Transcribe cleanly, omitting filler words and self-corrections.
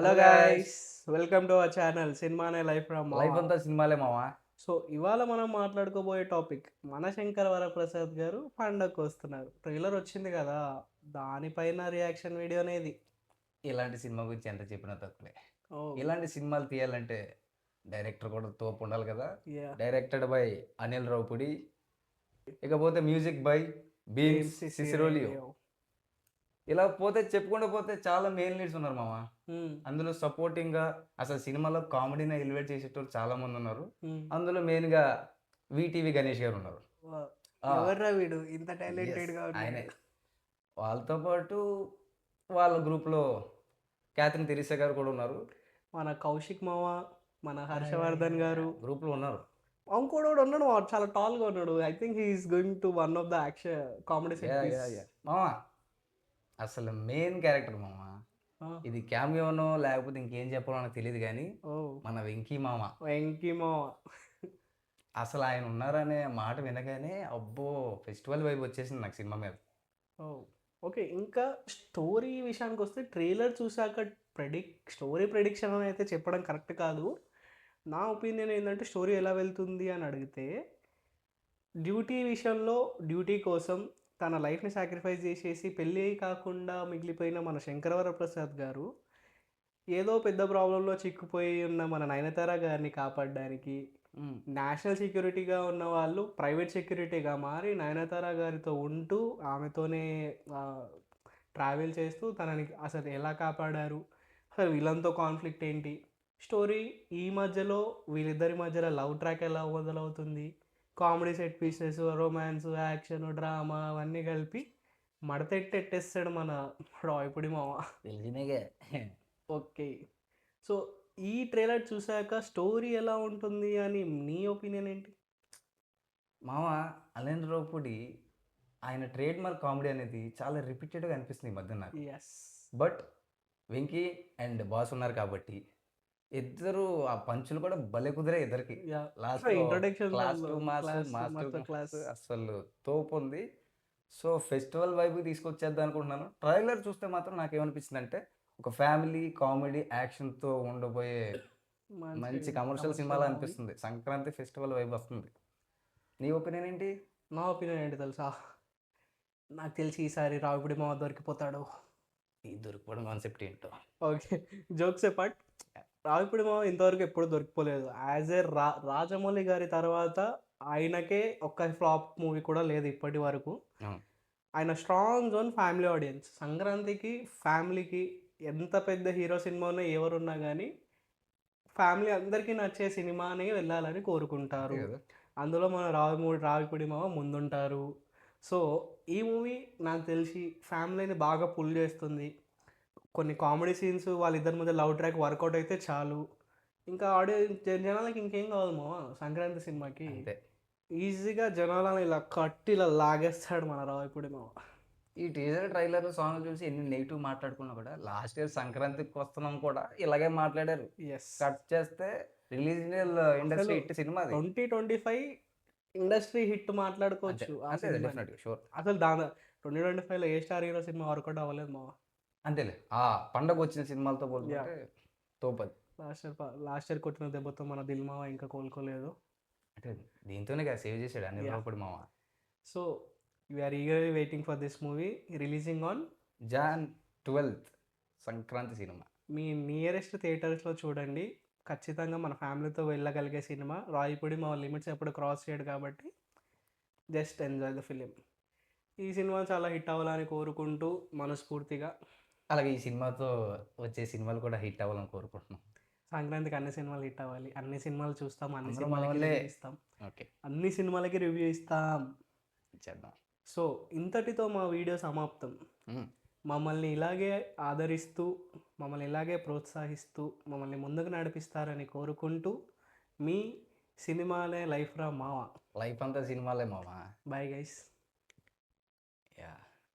Hello guys, welcome to our channel సినిమానే life from life అంతా సినిమాలే మావా. సో ఇవాళ మనం మాట్లాడుకోబోయే టాపిక్ మన శంకర్ వరప్రసాద్ గారు పండగకు వస్తున్నారు. ట్రైలర్ వచ్చింది కదా, దానిపైన రియాక్షన్ వీడియో అనేది. ఇలాంటి సినిమా గురించి ఎంత చెప్పినా తక్కువే. ఓ ఇలాంటి సినిమాలు తీయాలంటే డైరెక్టర్ కూడా తోపు ఉండాలి కదా. Yeah, directed by Anil Ravipudi, ఇకపోతే మ్యూజిక్ బై బీమ్స్ సిసిరోలియో. ఇలా పోతే చెప్పుకుంటూ పోతే చాలా మెయిన్ లీడ్స్ ఉన్నారు మామ. అందులో సపోర్టింగ్గా అసలు సినిమాలో కామెడీని ఎలివేట్ చేసేటోళ్ళు చాలా మంది ఉన్నారు. అందులో మెయిన్గా విటీవీ గణేష్ గారు ఉన్నారు. ఎవర్రా వీడు ఇంత టాలెంటెడ్ గా ఆయనే. వాళ్ళతో పాటు వాళ్ళ గ్రూప్లో క్యాథరిన్ తెరీసా గారు కూడా ఉన్నారు. మన కౌశిక్ మామ, మన హర్షవర్ధన్ గారు గ్రూప్లో ఉన్నారు. ఇంకోడు కూడా ఉన్నాడు, వాడు చాలా టాల్ గా ఉన్నాడు. I think he's going to one of the action comedy మామ అసలు మెయిన్ క్యారెక్టర్ మామ. ఇది క్యామియోనో లేకపోతే ఇంకేం చెప్పాలో నాకు తెలియదు కానీ మన వెంకీ మామ. వెంకీ మామ అసలు ఆయన ఉన్నారనే మాట వినగానే అబ్బో ఫెస్టివల్ వైబ్ వచ్చేసింది నాకు సినిమా మీద. ఓకే, ఇంకా స్టోరీ విషయానికి వస్తే ట్రైలర్ చూసాక స్టోరీ ప్రెడిక్షన్ అని అయితే చెప్పడం కరెక్ట్ కాదు. నా ఒపీనియన్ ఏంటంటే స్టోరీ ఎలా వెళ్తుంది అని అడిగితే, డ్యూటీ విషయంలో డ్యూటీ కోసం తన లైఫ్ని సాక్రిఫైస్ చేసేసి పెళ్ళి కాకుండా మిగిలిపోయిన మన శంకరవరప్రసాద్ గారు ఏదో పెద్ద ప్రాబ్లంలో చిక్కుపోయి ఉన్న మన నయనతార గారిని కాపాడడానికి నేషనల్ సెక్యూరిటీగా ఉన్న వాళ్ళు ప్రైవేట్ సెక్యూరిటీగా మారి నయనతార గారితో ఉంటూ ఆమెతోనే ట్రావెల్ చేస్తూ తనని అసలు ఎలా కాపాడారు, అసలు వీళ్ళంతో కాన్ఫ్లిక్ట్ ఏంటి, స్టోరీ ఈ మధ్యలో వీళ్ళిద్దరి మధ్యలో లవ్ ట్రాక్ ఎలా మొదలవుతుంది, comedy set pieces, romance, action, drama అవన్నీ కలిపి మడతెట్టేస్తాడు మన రాయపుడి మామ. ఓకే, సో ఈ ట్రైలర్ చూసాక స్టోరీ ఎలా ఉంటుంది అని నీ ఒపీనియన్ ఏంటి? మామ అనిల్ రావుపుడి ఆయన ట్రేడ్ మార్క్ కామెడీ అనేది చాలా రిపీటెడ్గా అనిపిస్తుంది ఈ మధ్య నాకు. బట్ వెంకీ అండ్ బాస్ ఉన్నారు కాబట్టి ఇద్దరు ఆ పంచులు కూడా భలే కుదిరే ఇద్దరికి. అసలు తోపు ఉంది. సో ఫెస్టివల్ వైపు తీసుకొచ్చేద్దాం అనుకుంటున్నాను. ట్రైలర్ చూస్తే మాత్రం నాకేమనిపించింది అంటే ఒక ఫ్యామిలీ కామెడీ యాక్షన్తో ఉండబోయే మంచి కమర్షియల్ సినిమాలో అనిపిస్తుంది. సంక్రాంతి ఫెస్టివల్ వైపు వస్తుంది. నీ ఒపీనియన్ ఏంటి? నా ఒపీనియన్ ఏంటి తెలుసా, నాకు తెలిసి ఈసారి రావుపుడి మామ దొరికిపోతాడు. ఈ దొరికిపోవడం కాన్సెప్ట్ ఏంటో. ఓకే, జోక్స్ పార్ట్, రావుపుడి మామ ఇంతవరకు ఎప్పుడు దొరికిపోలేదు. యాజ్ ఏ రాజమౌళి గారి తర్వాత ఆయనకే ఒక్క ఫ్లాప్ మూవీ కూడా లేదు ఇప్పటి వరకు. ఆయన స్ట్రాంగ్ జోన్ ఫ్యామిలీ ఆడియన్స్. సంక్రాంతికి ఫ్యామిలీకి ఎంత పెద్ద హీరో సినిమా ఉన్నా ఎవరున్నా కానీ ఫ్యామిలీ అందరికీ నచ్చే సినిమానే వెళ్ళాలని కోరుకుంటారు. అందులో మన రావిపూడి మామ ముందుంటారు. సో ఈ మూవీ నాకు తెలిసి ఫ్యామిలీని బాగా పుల్ చేస్తుంది. కొన్ని కామెడీ సీన్స్, వాళ్ళిద్దరి మధ్య లవ్ ట్రాక్ వర్కౌట్ అయితే చాలు. ఇంకా జనాలకి ఇంకేం కావాలి మామ సంక్రాంతి సినిమాకి. ఈజీగా జనాలను ఇలా కట్టి ఇలా లాగేస్తాడు మన రావిపూడి మామ. ఈ టీజర్ ట్రైలర్ సాంగ్ చూసి ఎన్ని నెగిటివ్ మాట్లాడుకున్నా కూడా లాస్ట్ ఇయర్ సంక్రాంతికి వస్తున్నాం కూడా ఇలాగే మాట్లాడారు. కట్ చేస్తే release industry hit cinema 2025 industry hit మాట్లాడుకోవచ్చు. అసలు దాని 2025లో ఏ స్టార్ హీరో సినిమా వర్కౌట్ అవ్వలేదు మా. అంతేలే, ఆ పండగ వచ్చిన సినిమాలతో పోల్చుకుంటే తోపది. లాస్ట్ ఇయర్ కొట్టిన దెబ్బతో మన దిల్ మావ ఇంకా కోలుకోలేదు. అంటే దీంతోనే కదా సేవ్ చేశాడు అనిల్ రావుపుడి మావ. So we're eagerly waiting for this movie, releasing on Jan 12th Sankranti cinema. మీ నియరెస్ట్ థియేటర్స్లో చూడండి. ఖచ్చితంగా మన ఫ్యామిలీతో వెళ్ళగలిగే సినిమా. రాయిపూడి మా లిమిట్స్ ఎప్పుడు క్రాస్ చేయడు కాబట్టి జస్ట్ ఎంజాయ్ ద ఫిలిం. ఈ సినిమా చాలా హిట్ అవ్వాలని కోరుకుంటూ మనస్ఫూర్తిగా, అలాగే ఈ సినిమాతో వచ్చే సినిమాలు కూడా హిట్ అవ్వాలని కోరుకుంటున్నాం. సంక్రాంతికి అన్ని సినిమాలు హిట్ అవ్వాలి. అన్ని సినిమాలు చూస్తాం, అన్ని సినిమాలకి ఇస్తాం, అన్ని సినిమాలకి రివ్యూ ఇస్తాం చేద్దాం. సో ఇంతటితో మా వీడియో సమాప్తం. మమ్మల్ని ఇలాగే ఆదరిస్తూ, మమ్మల్ని ఇలాగే ప్రోత్సహిస్తూ, మమ్మల్ని ముందుకు నడిపిస్తారని కోరుకుంటూ మీ సినిమాలే లైఫ్ రా మావా. లైఫ్ అంతా సినిమాలే మావా. Bye guys.